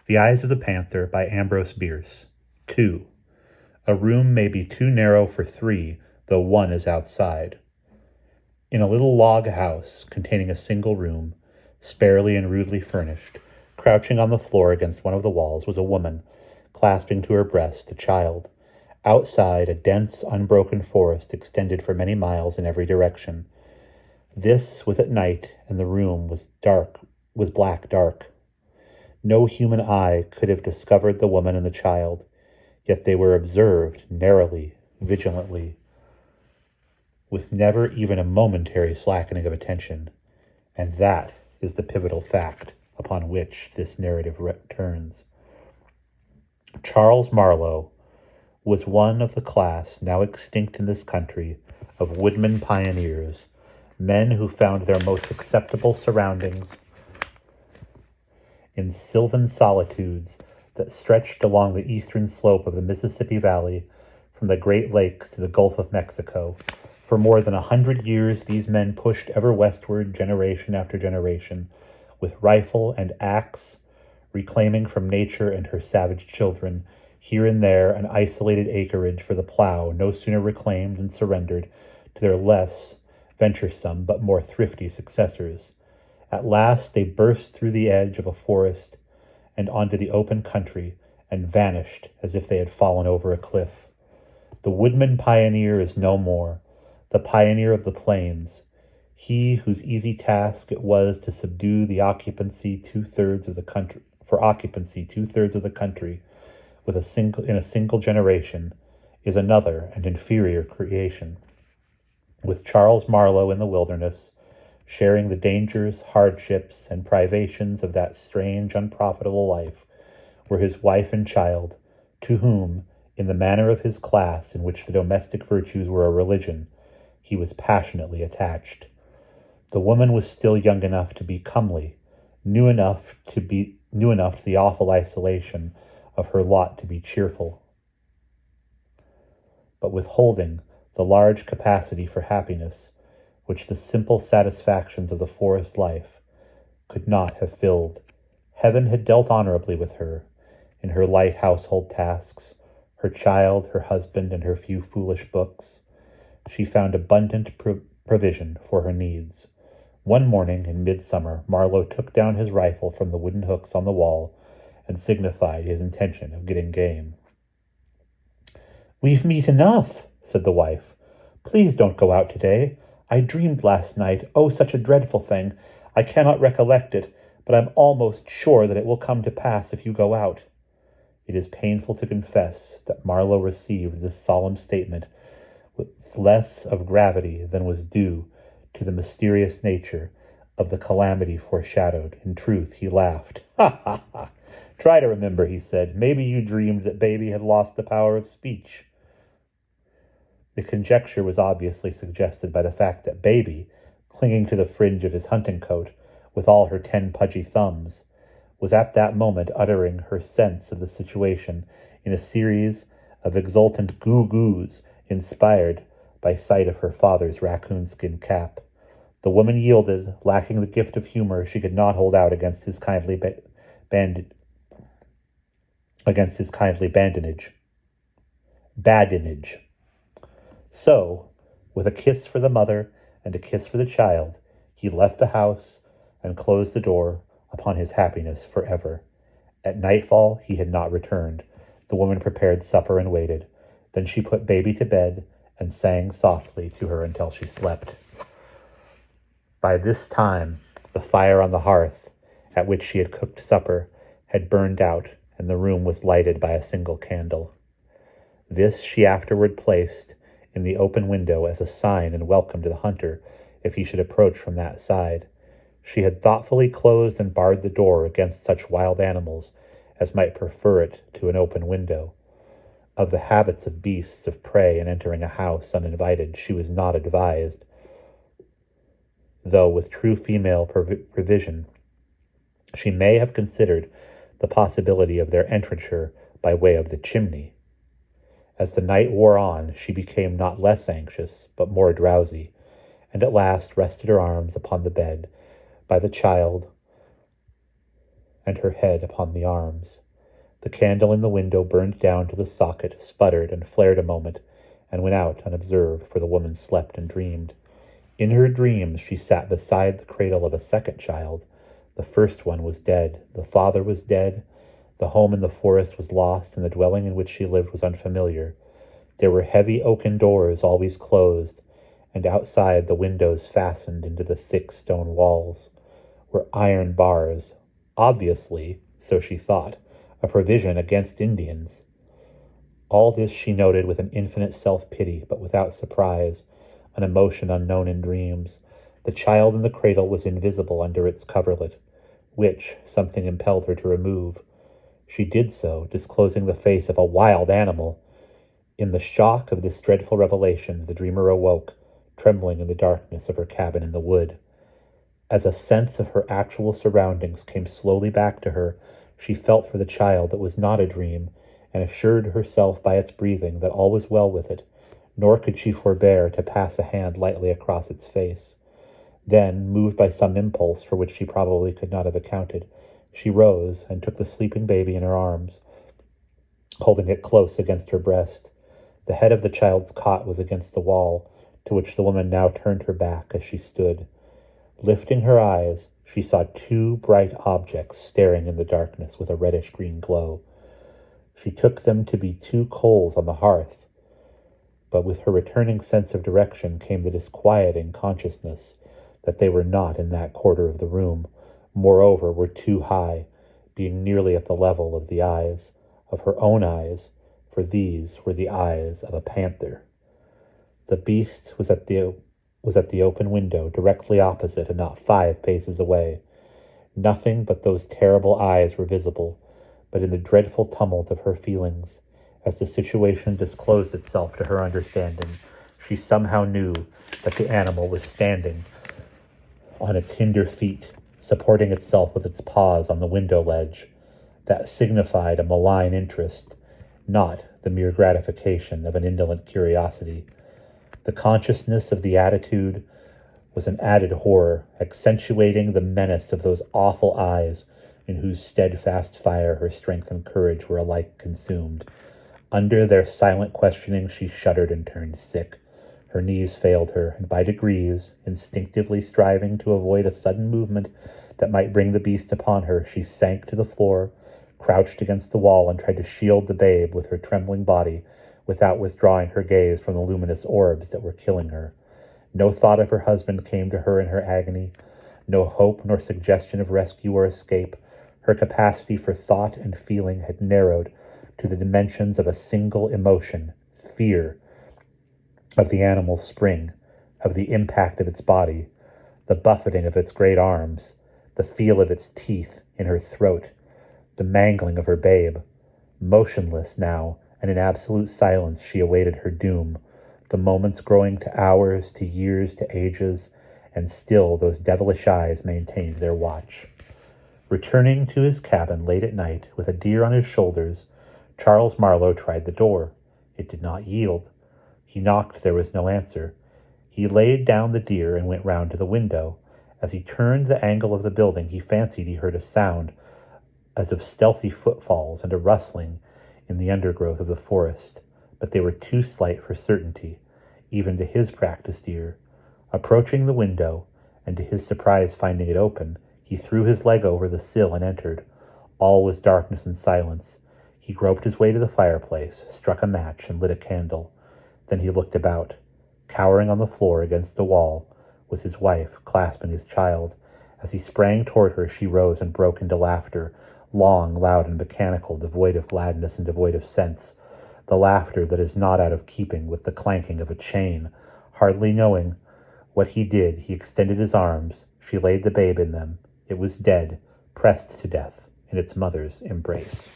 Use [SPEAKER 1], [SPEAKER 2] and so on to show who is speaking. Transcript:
[SPEAKER 1] The Eyes of the Panther by Ambrose Bierce. 2. A room may be too narrow for three, though one is outside. In a little log house containing a single room, sparely and rudely furnished, crouching on the floor against one of the walls was a woman, clasping to her breast a child. Outside, a dense, unbroken forest extended for many miles in every direction. This was at night, and the room was black dark. No human eye could have discovered the woman and the child, yet they were observed narrowly, vigilantly, with never even a momentary slackening of attention. And that is the pivotal fact upon which this narrative turns. Charles Marlowe was one of the class now extinct in this country of woodmen pioneers, men who found their most acceptable surroundings in sylvan solitudes that stretched along the eastern slope of the Mississippi Valley from the Great Lakes to the Gulf of Mexico. For more than 100 years, these men pushed ever westward, generation after generation, with rifle and axe, reclaiming from nature and her savage children, here and there, an isolated acreage for the plow, no sooner reclaimed and surrendered to their less venturesome but more thrifty successors. At last they burst through the edge of a forest and onto the open country and vanished as if they had fallen over a cliff. The woodman pioneer is no more, the pioneer of the plains, he whose easy task it was to subdue the occupancy two-thirds of the country in a single generation, is another and inferior creation. With Charles Marlowe in the wilderness, sharing the dangers, hardships, and privations of that strange, unprofitable life, were his wife and child, to whom, in the manner of his class in which the domestic virtues were a religion, he was passionately attached. The woman was still young enough to be comely, new enough to the awful isolation of her lot to be cheerful, but withholding the large capacity for happiness which the simple satisfactions of the forest life could not have filled. Heaven had dealt honorably with her in her light household tasks, her child, her husband, and her few foolish books. She found abundant provision for her needs. One morning in midsummer, Marlowe took down his rifle from the wooden hooks on the wall and signified his intention of getting game. "We've meat enough," said the wife. "Please don't go out today. I dreamed last night, oh, such a dreadful thing. I cannot recollect it, but I'm almost sure that it will come to pass if you go out." It is painful to confess that Marlowe received this solemn statement with less of gravity than was due to the mysterious nature of the calamity foreshadowed. In truth, he laughed. "Ha, ha, ha! Try to remember," he said. "Maybe you dreamed that baby had lost the power of speech." The conjecture was obviously suggested by the fact that baby, clinging to the fringe of his hunting coat with all her 10 pudgy thumbs, was at that moment uttering her sense of the situation in a series of exultant goo-goos inspired by sight of her father's raccoon-skin cap. The woman yielded, lacking the gift of humor she could not hold out against his kindly badinage. So, with a kiss for the mother and a kiss for the child, he left the house and closed the door upon his happiness forever. At nightfall he had not returned. The woman prepared supper and waited. Then she put baby to bed and sang softly to her until she slept. By this time, the fire on the hearth, at which she had cooked supper, had burned out, and the room was lighted by a single candle. This she afterward placed in the open window as a sign and welcome to the hunter if he should approach from that side. She had thoughtfully closed and barred the door against such wild animals as might prefer it to an open window. Of the habits of beasts of prey in entering a house uninvited she was not advised, though with true female prevision she may have considered the possibility of their entrance by way of the chimney. As the night wore on, she became not less anxious, but more drowsy, and at last rested her arms upon the bed by the child and her head upon the arms. The candle in the window burned down to the socket, sputtered, and flared a moment, and went out unobserved, for the woman slept and dreamed. In her dreams she sat beside the cradle of a second child. The first one was dead. The father was dead. The home in the forest was lost, and the dwelling in which she lived was unfamiliar. There were heavy oaken doors, always closed, and outside the windows fastened into the thick stone walls were iron bars, obviously, so she thought, a provision against Indians. All this she noted with an infinite self-pity, but without surprise, an emotion unknown in dreams. The child in the cradle was invisible under its coverlet, which something impelled her to remove. She did so, disclosing the face of a wild animal. In the shock of this dreadful revelation, the dreamer awoke, trembling in the darkness of her cabin in the wood. As a sense of her actual surroundings came slowly back to her, she felt for the child that was not a dream, and assured herself by its breathing that all was well with it, nor could she forbear to pass a hand lightly across its face. Then, moved by some impulse for which she probably could not have accounted, she rose and took the sleeping baby in her arms, holding it close against her breast. The head of the child's cot was against the wall, to which the woman now turned her back as she stood. Lifting her eyes, she saw two bright objects staring in the darkness with a reddish-green glow. She took them to be two coals on the hearth, but with her returning sense of direction came the disquieting consciousness that they were not in that quarter of the room, moreover were too high, being nearly at the level of the eyes, of her own eyes, for these were the eyes of a panther. The beast was at the open window, directly opposite and not 5 paces away. Nothing but those terrible eyes were visible, but in the dreadful tumult of her feelings, as the situation disclosed itself to her understanding, she somehow knew that the animal was standing on its hinder feet, supporting itself with its paws on the window ledge. That signified a malign interest, not the mere gratification of an indolent curiosity. The consciousness of the attitude was an added horror, accentuating the menace of those awful eyes in whose steadfast fire her strength and courage were alike consumed. Under their silent questioning she shuddered and turned sick. Her knees failed her, and by degrees, instinctively striving to avoid a sudden movement that might bring the beast upon her, she sank to the floor, crouched against the wall, and tried to shield the babe with her trembling body without withdrawing her gaze from the luminous orbs that were killing her. No thought of her husband came to her in her agony, no hope nor suggestion of rescue or escape. Her capacity for thought and feeling had narrowed to the dimensions of a single emotion, fear of the animal's spring, of the impact of its body, the buffeting of its great arms, the feel of its teeth in her throat, the mangling of her babe. Motionless now, and in absolute silence she awaited her doom, the moments growing to hours, to years, to ages, and still those devilish eyes maintained their watch. Returning to his cabin late at night, with a deer on his shoulders, Charles Marlowe tried the door. It did not yield. He knocked, there was no answer. He laid down the deer and went round to the window. As he turned the angle of the building, he fancied he heard a sound as of stealthy footfalls and a rustling in the undergrowth of the forest, but they were too slight for certainty, even to his practiced ear. Approaching the window, and to his surprise finding it open, he threw his leg over the sill and entered. All was darkness and silence. He groped his way to the fireplace, struck a match, and lit a candle. Then he looked about. Cowering on the floor against the wall was his wife, clasping his child. As he sprang toward her, she rose and broke into laughter, long, loud, and mechanical, devoid of gladness and devoid of sense. The laughter that is not out of keeping with the clanking of a chain. Hardly knowing what he did, he extended his arms. She laid the babe in them. It was dead, pressed to death in its mother's embrace.